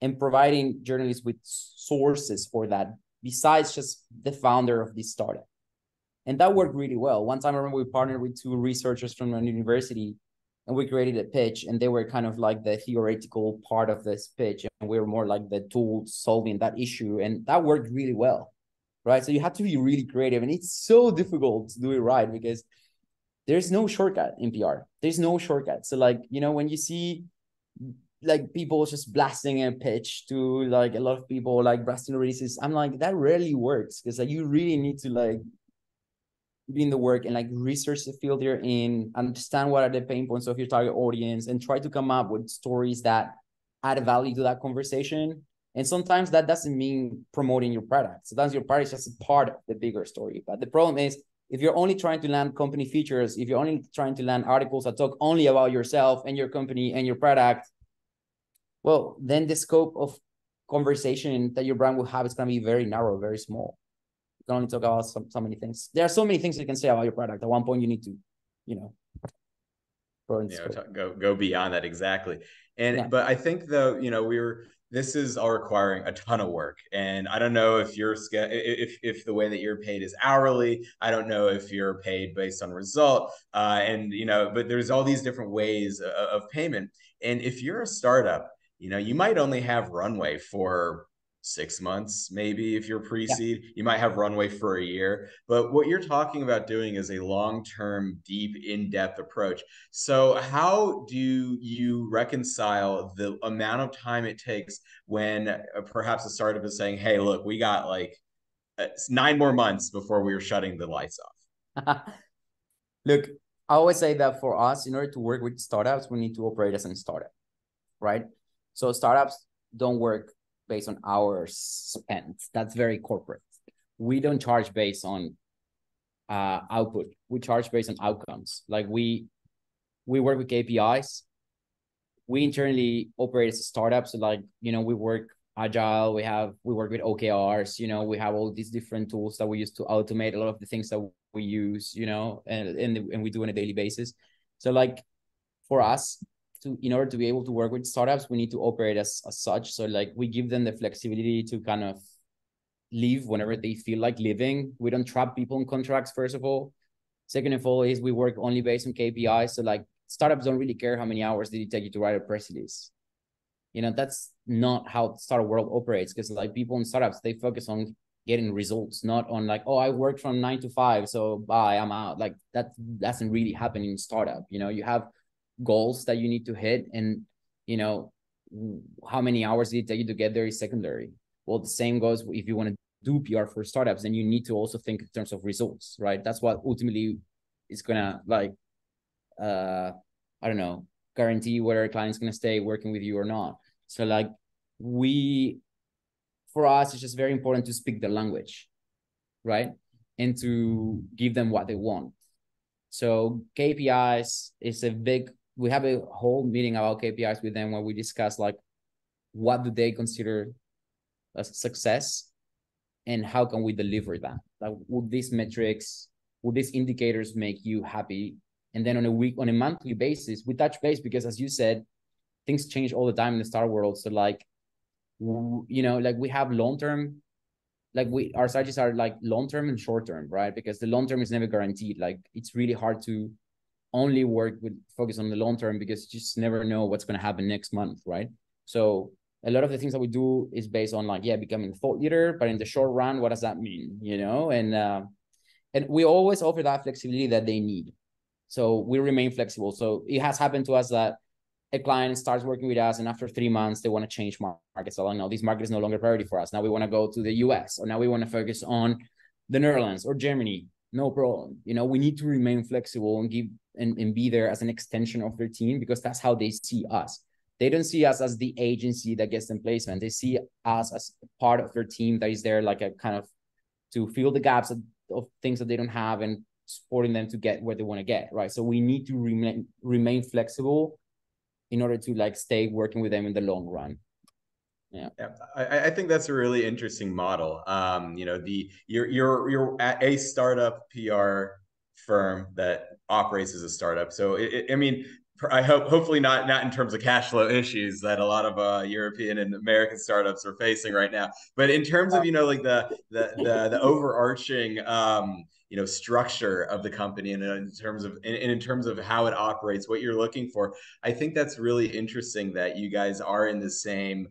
and providing journalists with sources for that besides just the founder of this startup. And that worked really well. One time I remember we partnered with two researchers from a university and we created a pitch and they were kind of like the theoretical part of this pitch and we were more like the tool solving that issue and that worked really well, right? So you have to be really creative and it's so difficult to do it right because there's no shortcut in PR. There's no shortcut. So like, when you see like people just blasting a pitch to like a lot of people like blasting releases, I'm like, that rarely works because like you really need to like be in the work and like research the field you're in, understand what are the pain points of your target audience and try to come up with stories that add value to that conversation. And sometimes that doesn't mean promoting your product. Sometimes your product is just a part of the bigger story. But the problem is if you're only trying to land company features, if you're only trying to land articles that talk only about yourself and your company and your product, well, then the scope of conversation that your brand will have is going to be very narrow, very small. You can only talk about so many things. There are so many things you can say about your product. At one point, you need to, grow in scope. Go beyond that exactly. Yeah. But I think though, this is all requiring a ton of work, and I don't know if if the way that you're paid is hourly. I don't know if you're paid based on result, and but there's all these different ways of payment. And if you're a startup, you might only have runway for 6 months, maybe if you're Yeah. pre-seed. You might have runway for a year. But what you're talking about doing is a long-term, deep, in-depth approach. So how do you reconcile the amount of time it takes when perhaps a startup is saying, hey, look, we got like 9 more months before we were shutting the lights off? Look, I always say that for us, in order to work with startups, we need to operate as a startup, right? So startups don't work based on hours spent. That's very corporate. We don't charge based on output. We charge based on outcomes. Like we work with KPIs. We internally operate as a startup. So like, we work agile. We work with OKRs. We have all these different tools that we use to automate a lot of the things that we use, and we do on a daily basis. So like for us, in order to be able to work with startups, we need to operate as such. So like we give them the flexibility to kind of leave whenever they feel like living. We don't trap people in contracts, first of all. Second of all is we work only based on KPIs. So like startups don't really care how many hours did it take you to write a press release. That's not how the startup world operates, because like people in startups, they focus on getting results, not on like, oh, I worked from 9 to 5, so bye, I'm out. Like that doesn't really happen in startup. You have goals that you need to hit, and how many hours did it take you to get there is secondary. Well, the same goes if you want to do PR for startups, then you need to also think in terms of results, right? That's what ultimately is gonna like I don't know, guarantee whether a client's gonna stay working with you or not. So like for us, it's just very important to speak the language, right? And to give them what they want. So KPIs is we have a whole meeting about KPIs with them where we discuss like what do they consider a success and how can we deliver that? Like would these indicators make you happy? And then on a monthly basis, we touch base, because as you said, things change all the time in the startup world. So like, like we have long-term, like our strategies are like long-term and short-term, right? Because the long-term is never guaranteed. Like it's really hard to only focus on the long-term, because you just never know what's going to happen next month, right? So a lot of the things that we do is based on like, becoming a thought leader, but in the short run, what does that mean? And we always offer that flexibility that they need. So we remain flexible. So it has happened to us that a client starts working with us, and after 3 months, they want to change markets. So, no, this market is no longer a priority for us. Now we want to go to the US, or now we want to focus on the Netherlands or Germany. No problem. We need to remain flexible and and be there as an extension of their team, because that's how they see us. They don't see us as the agency that gets them placement. They see us as part of their team that is there like a kind of to fill the gaps of things that they don't have, and supporting them to get where they want to get, right? So we need to remain flexible in order to like stay working with them in the long run. Yeah. I think that's a really interesting model. You're at a startup PR firm that operates as a startup. So I mean, I hopefully not in terms of cash flow issues that a lot of European and American startups are facing right now, but in terms of like the overarching structure of the company, and in terms of how it operates, what you're looking for. I think that's really interesting that you guys are in the same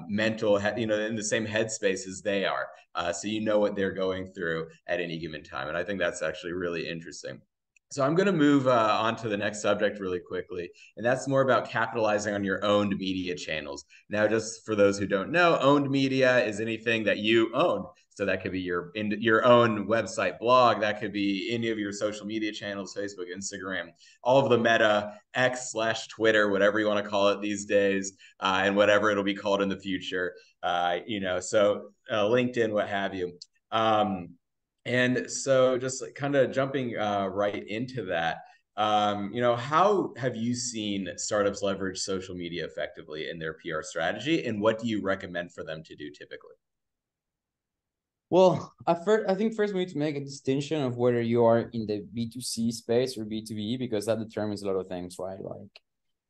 mental, in the same headspace as they are. So you know what they're going through at any given time. And I think that's actually really interesting. So I'm going to move on to the next subject really quickly, and that's more about capitalizing on your owned media channels. Now, just for those who don't know, owned media is anything that you own. So that could be your own website, blog. That could be any of your social media channels, Facebook, Instagram, all of the Meta, X/Twitter, whatever you want to call it these days, and whatever it'll be called in the future. So LinkedIn, what have you. And so just kind of jumping right into that, how have you seen startups leverage social media effectively in their PR strategy, and what do you recommend for them to do typically? Well, I think first we need to make a distinction of whether you are in the B2C space or B2B, because that determines a lot of things, right? Like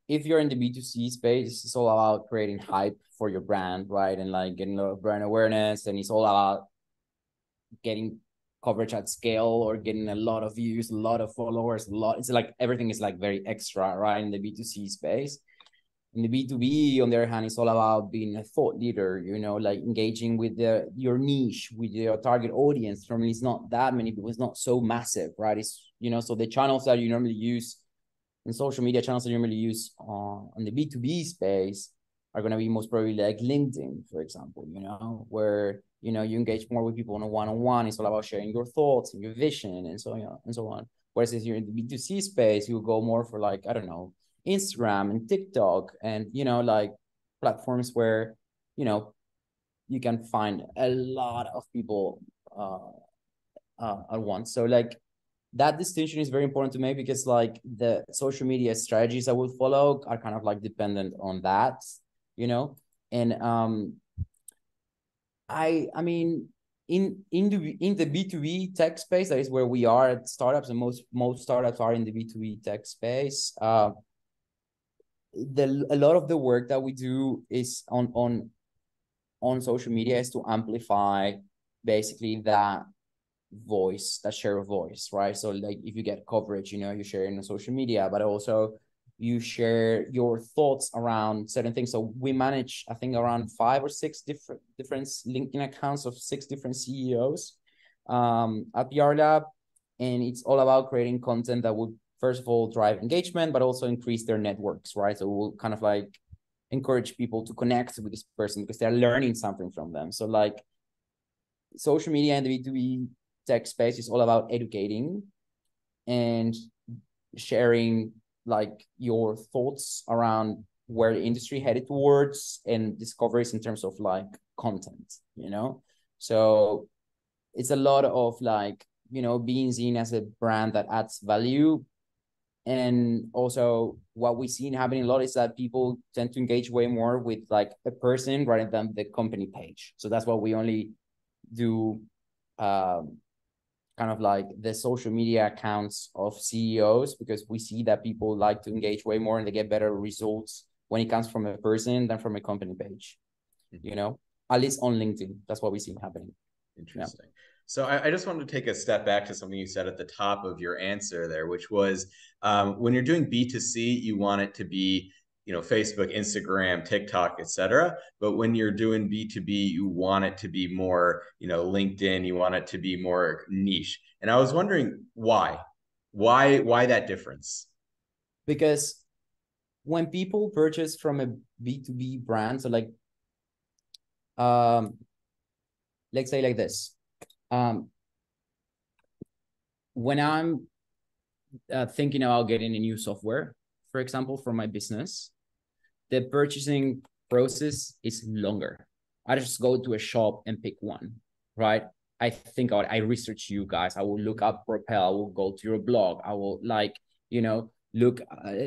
if you're in the B2C space, it's all about creating hype for your brand, right? And like getting a lot of brand awareness, and it's all about getting coverage at scale or getting a lot of views, a lot of followers, it's like everything is like very extra, right? In the B2C space. In the B2B, on the other hand, it's all about being a thought leader, you know, like engaging with your niche, with your target audience. Normally, it's not that many people, it's not so massive, right? It's, you know, so the channels that you normally use in social media channels that you normally use on the B2B space are going to be most probably like LinkedIn, for example, you know, where, you know, you engage more with people on a one-on-one. It's all about sharing your thoughts and your vision and so on and so on. Whereas if you're in the B2C space, you go more for like, I don't know, Instagram and TikTok and, you know, like platforms where, you know, you can find a lot of people at once. So like that distinction is very important to me because like the social media strategies I will follow are kind of like dependent on that, you know. And I mean in the B2B tech space, that is where we are at startups, and most startups are in the B2B tech space. A lot of the work that we do is on social media is to amplify basically that voice, that share of voice, right? So like if you get coverage, you know, you share it on social media, but also you share your thoughts around certain things. So we manage, I think, around 5 or 6 different LinkedIn accounts of 6 different CEOs at PRLab, and it's all about creating content that would first of all drive engagement, but also increase their networks, right? So we'll kind of like encourage people to connect with this person because they're learning something from them. So like social media and the B2B tech space is all about educating and sharing like your thoughts around where the industry headed towards and discoveries in terms of like content, you know? So it's a lot of like, you know, being seen as a brand that adds value. And also what we've seen happening a lot is that people tend to engage way more with like a person rather than the company page. So that's why we only do kind of like the social media accounts of CEOs, because we see that people like to engage way more and they get better results when it comes from a person than from a company page, you know, at least on LinkedIn. That's what we see happening. Interesting. Yeah. So I just wanted to take a step back to something you said at the top of your answer there, which was when you're doing B2C, you want it to be, you know, Facebook, Instagram, TikTok, etc. But when you're doing B2B, you want it to be more, you know, LinkedIn, you want it to be more niche. And I was wondering why that difference? Because when people purchase from a B2B brand, so like, let's say like this, when I'm thinking about getting a new software, for example, for my business, the purchasing process is longer. I just go to a shop and pick one, right? I think about it. I research you guys. I will look up Propel. I will go to your blog. I will like, you know, look,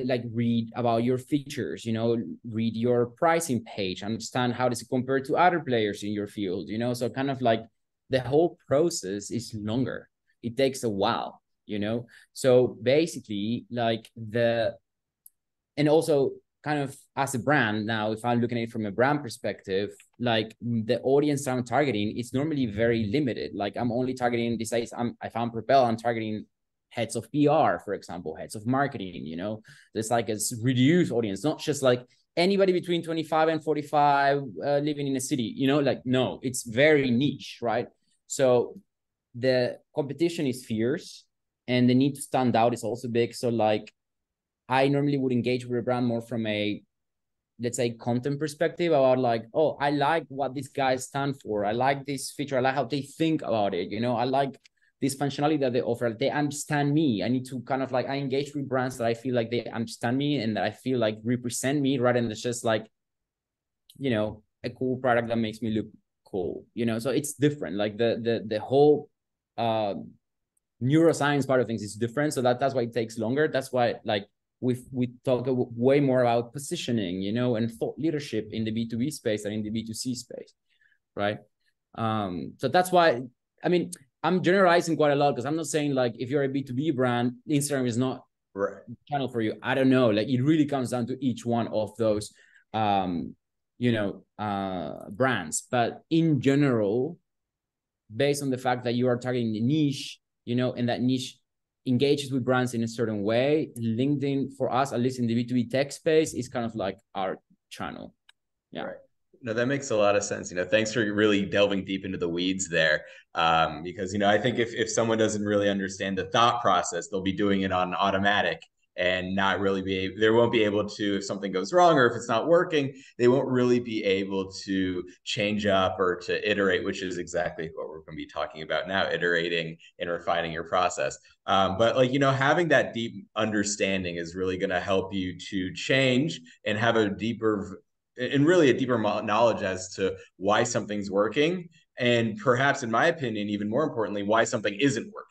like read about your features, you know, read your pricing page, understand how does it compare to other players in your field, you know? So kind of like the whole process is longer. It takes a while, you know? So basically like and also kind of as a brand now, if I'm looking at it from a brand perspective, like the audience I'm targeting, it's normally very limited. Like I'm only targeting if I'm Propel, I'm targeting heads of PR, for example, heads of marketing, you know, there's like a reduced audience, not just like anybody between 25 and 45 living in a city, you know, like, no, it's very niche, right? So the competition is fierce and the need to stand out is also big. So like, I normally would engage with a brand more from a, let's say, content perspective about like, oh, I like what these guys stand for. I like this feature. I like how they think about it. You know, I like this functionality that they offer. They understand me. I need to kind of like, I engage with brands that I feel like they understand me and that I feel like represent me rather than just like, you know, a cool product that makes me look cool, you know? So it's different. Like the whole neuroscience part of things is different. So that's why it takes longer. That's why like, we talk way more about positioning, you know, and thought leadership in the B2B space than in the B2C space, right? So that's why, I mean, I'm generalizing quite a lot because I'm not saying like if you're a B2B brand, Instagram is not right channel for you. I don't know. Like it really comes down to each one of those, you know, brands. But in general, based on the fact that you are targeting the niche, you know, and that niche engages with brands in a certain way. LinkedIn for us, at least in the B2B tech space, is kind of like our channel. Yeah. Right. No, that makes a lot of sense. Thanks for really delving deep into the weeds there. Because, I think if someone doesn't really understand the thought process, they'll be doing it on automatic and not really they won't be able to, if something goes wrong or if it's not working, they won't really be able to change up or to iterate, which is exactly what we're going to be talking about now, iterating and refining your process. But having that deep understanding is really going to help you to change and have a deeper knowledge as to why something's working. And perhaps, in my opinion, even more importantly, why something isn't working.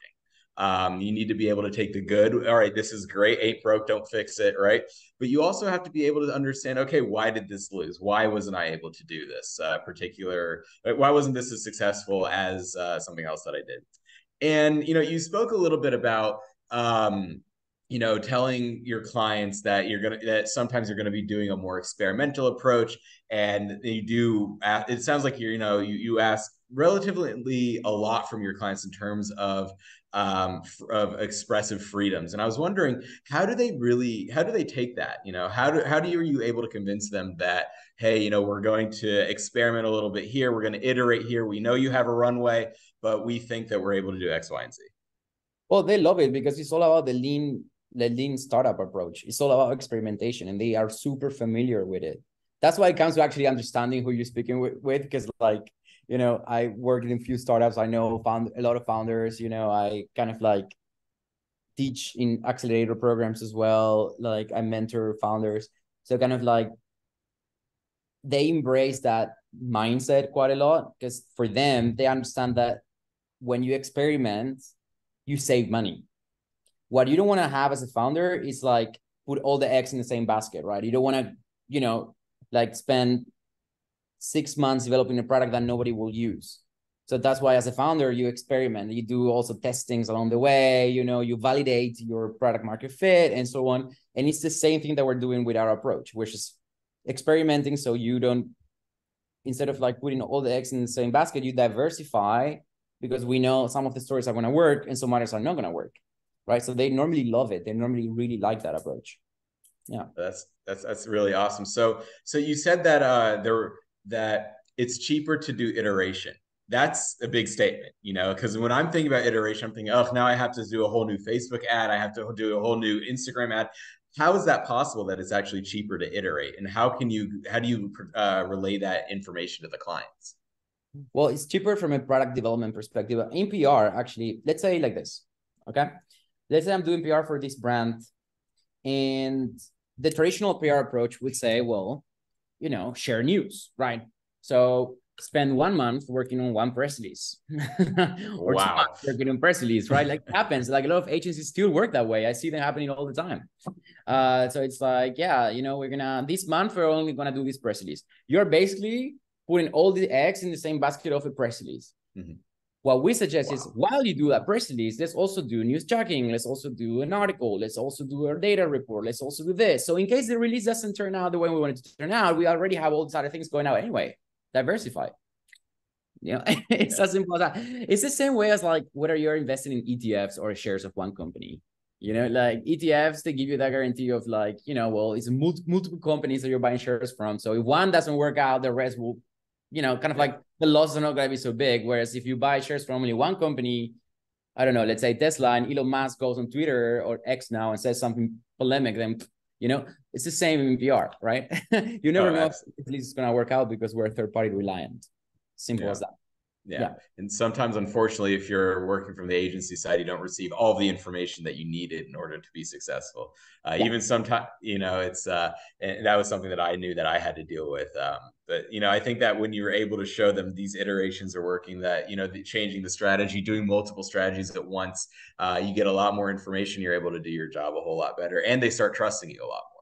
You need to be able to take the good. All right, this is great. Ain't broke, don't fix it. Right. But you also have to be able to understand, okay, why did this lose? Why wasn't I able to do this why wasn't this as successful as something else that I did? And, you spoke a little bit about, telling your clients that that sometimes you're going to be doing a more experimental approach. And it sounds like you ask relatively a lot from your clients in terms of expressive freedoms. And I was wondering, how do they take that? How are you able to convince them that, hey, we're going to experiment a little bit here. We're going to iterate here. We know you have a runway, but we think that we're able to do X, Y, and Z. Well, they love it because it's all about the lean startup approach. It's all about experimentation, and they are super familiar with it. That's why it comes to actually understanding who you're speaking with, because I worked in a few startups. I know a lot of founders. I kind of teach in accelerator programs as well. I mentor founders. So kind of they embrace that mindset quite a lot, because for them, they understand that when you experiment, you save money. What you don't want to have as a founder is put all the eggs in the same basket, right? You don't want to, spend 6 months developing a product that nobody will use. So that's why as a founder, you experiment. You do also testings along the way, you validate your product market fit and so on. And it's the same thing that we're doing with our approach, which is experimenting. So you don't, instead of putting all the eggs in the same basket, you diversify, because we know some of the stories are going to work and some others are not going to work, right? So they normally love it. They normally really like that approach. Yeah, that's really awesome. So you said that that it's cheaper to do iteration. That's a big statement, because when I'm thinking about iteration, I'm thinking, oh, now I have to do a whole new Facebook ad. I have to do a whole new Instagram ad. How is that possible that it's actually cheaper to iterate? And how do you relay that information to the clients? Well, it's cheaper from a product development perspective. In PR, actually, let's say like this, okay? Let's say I'm doing PR for this brand, and the traditional PR approach would say, well, share news, right? So spend 1 month working on one press release or 2 months working on press release, right? It happens. A lot of agencies still work that way. I see them happening all the time. So it's this month, we're only going to do this press release. You're basically putting all the eggs in the same basket of a press release. Mm-hmm. What we suggest is, while you do that press release, let's also do news tracking. Let's also do an article. Let's also do a data report. Let's also do this. So in case the release doesn't turn out the way we want it to turn out, we already have all these other things going out anyway. Diversify. It's as simple as that. It's the same way as whether you're investing in ETFs or shares of one company. ETFs, they give you that guarantee of it's multiple companies that you're buying shares from. So if one doesn't work out, the rest will, the losses are not going to be so big. Whereas if you buy shares from only one company, I don't know, let's say Tesla, and Elon Musk goes on Twitter or X now and says something polemic, then, it's the same in PR, right? You never know if it's going to work out, because we're third party reliant. Simple as that. Yeah. And sometimes, unfortunately, if you're working from the agency side, you don't receive all the information that you needed in order to be successful. Even sometimes, it's and that was something that I knew that I had to deal with. But I think that when you're able to show them these iterations are working, that changing the strategy, doing multiple strategies at once, you get a lot more information. You're able to do your job a whole lot better, and they start trusting you a lot more.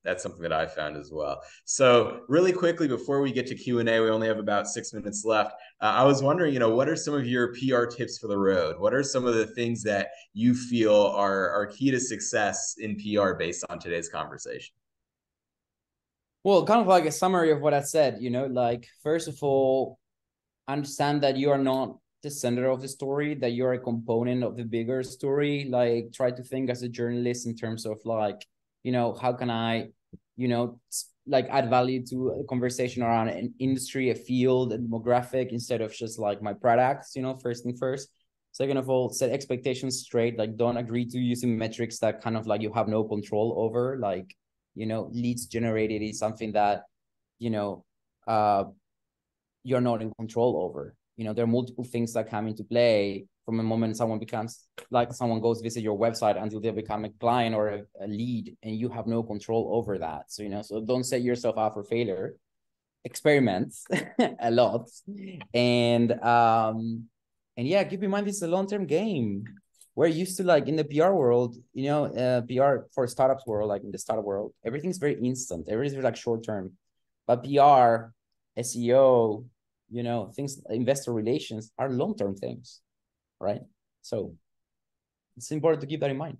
That's something that I found as well. So really quickly, before we get to Q&A, we only have about 6 minutes left. I was wondering, what are some of your PR tips for the road? What are some of the things that you feel are key to success in PR based on today's conversation? Well, kind of a summary of what I said, first of all, understand that you are not the center of the story, that you're a component of the bigger story. Like, try to think as a journalist in terms of like, how can I, like add value to a conversation around an industry, a field, a demographic, instead of just like my products, first and first. Second of all, set expectations straight. Like, don't agree to using metrics that kind of like you have no control over. Like, leads generated is something that, uh, you're not in control over. There are multiple things that come into play from the moment someone goes visit your website until they become a client or a lead, and you have no control over that. So don't set yourself up for failure. Experiment a lot, and yeah, keep in mind this is a long-term game. We're used to, like, in the PR world, PR for startups world, like in the startup world, everything's very instant. Everything's like short-term. But PR, SEO, things, investor relations are long-term things, right? So it's important to keep that in mind.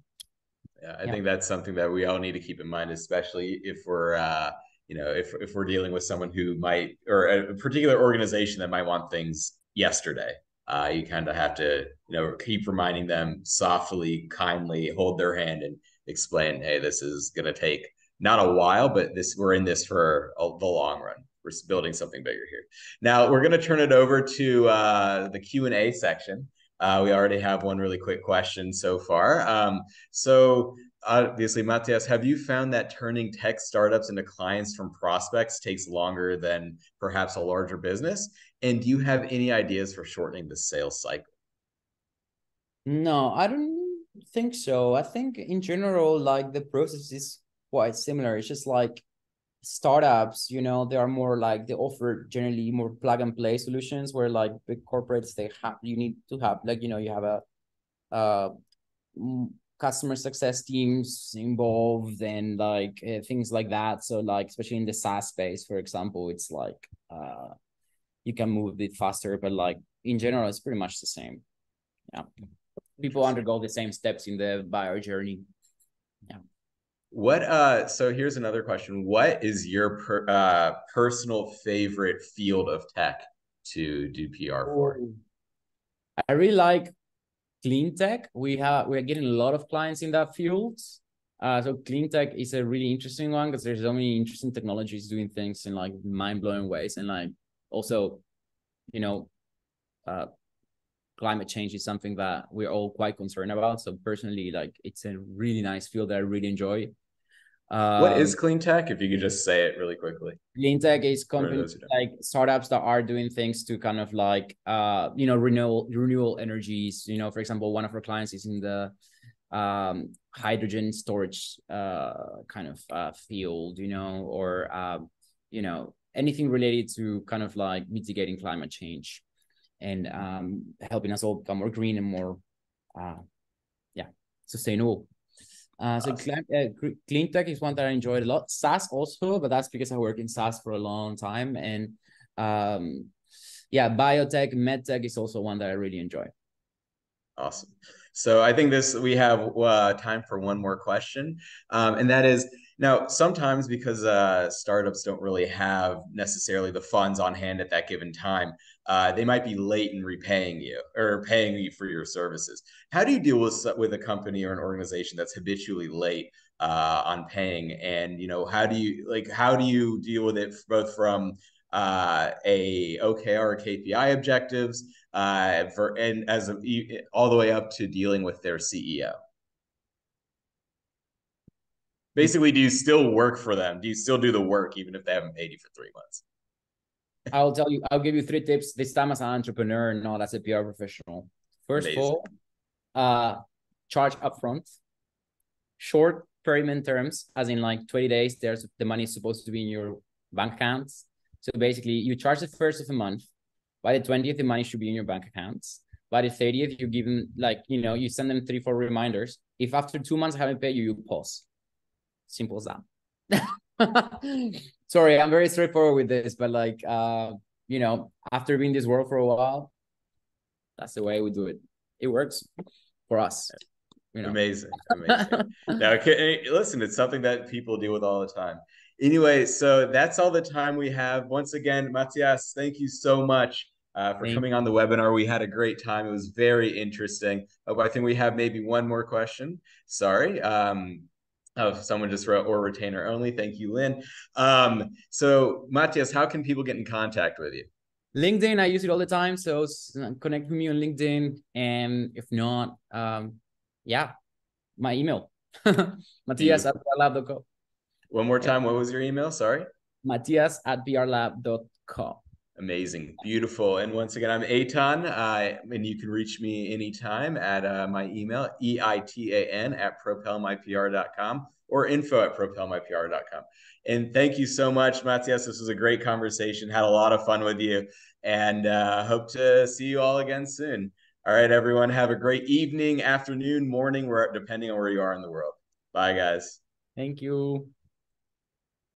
Yeah, I think that's something that we all need to keep in mind, especially if we're, if we're dealing with someone who might, or a particular organization that might want things yesterday. You kind of have to, keep reminding them softly, kindly, hold their hand and explain, hey, this is going to take not a while, but we're in this for the long run. We're building something bigger here. Now we're going to turn it over to the Q&A section. We already have one really quick question so far. So obviously, Matías, have you found that turning tech startups into clients from prospects takes longer than perhaps a larger business? And do you have any ideas for shortening the sales cycle? No, I don't think so. I think in general, like, the process is quite similar. It's just like startups, they are more like, they offer generally more plug and play solutions, where like big corporates, you need to have, like, you have a customer success teams involved, and like things like that. So like, especially in the SaaS space, for example, it's like you can move a bit faster, but like in general, it's pretty much the same. Yeah. People undergo the same steps in the buyer journey. Yeah. So here's another question. What is your personal favorite field of tech to do PR for? I really like clean tech. We're getting a lot of clients in that field. So clean tech is a really interesting one, because there's so many interesting technologies doing things in like mind-blowing ways. And like, also, climate change is something that we're all quite concerned about. So personally, like, it's a really nice field that I really enjoy. What is clean tech? If you could just say it really quickly. Clean tech is companies, like startups that are doing things to kind of like, renewable energies. For example, one of our clients is in the hydrogen storage kind of field, or anything related to kind of like mitigating climate change, and helping us all become more green and more sustainable. So clean tech is one that I enjoyed a lot. SaaS also, but that's because I worked in SaaS for a long time. And biotech, medtech is also one that I really enjoy. Awesome. So I think we have time for one more question, and that is, now sometimes, because startups don't really have necessarily the funds on hand at that given time, they might be late in repaying you or paying you for your services. How do you deal with a company or an organization that's habitually late on paying? And how do you deal with it, both from a OKR or KPI objectives, and all the way up to dealing with their CEO? Basically, do you still work for them? Do you still do the work even if they haven't paid you for 3 months? I'll give you 3 tips, this time as an entrepreneur, not as a PR professional. First of all, charge upfront. Short payment terms, as in like 20 days, the money is supposed to be in your bank accounts. So basically, you charge the first of the month. By the 20th, the money should be in your bank accounts. By the 30th, you give them, like, you send them 3-4 reminders. If after 2 months I haven't paid you, you pause. Simple as that. Sorry, I'm very straightforward with this, but like, after being in this world for a while, that's the way we do it. It works for us. Amazing. Now, listen, it's something that people deal with all the time. Anyway, so that's all the time we have. Once again, Matías, thank you so much for coming on the webinar. We had a great time. It was very interesting. Oh, I think we have maybe one more question. Sorry. Oh, someone just wrote, or retainer only. Thank you, Lynn. So Matías, how can people get in contact with you? LinkedIn, I use it all the time. So connect with me on LinkedIn. And if not, yeah, my email, Matías at PRLab.com. One more time, what was your email? Sorry. Matías at PRLab.com. Amazing. Beautiful. And once again, I'm Eitan, and you can reach me anytime at my email, eitan at propelmypr.com or info at propelmypr.com. And thank you so much, Matías. This was a great conversation. Had a lot of fun with you, and hope to see you all again soon. All right, everyone. Have a great evening, afternoon, morning, depending on where you are in the world. Bye, guys. Thank you.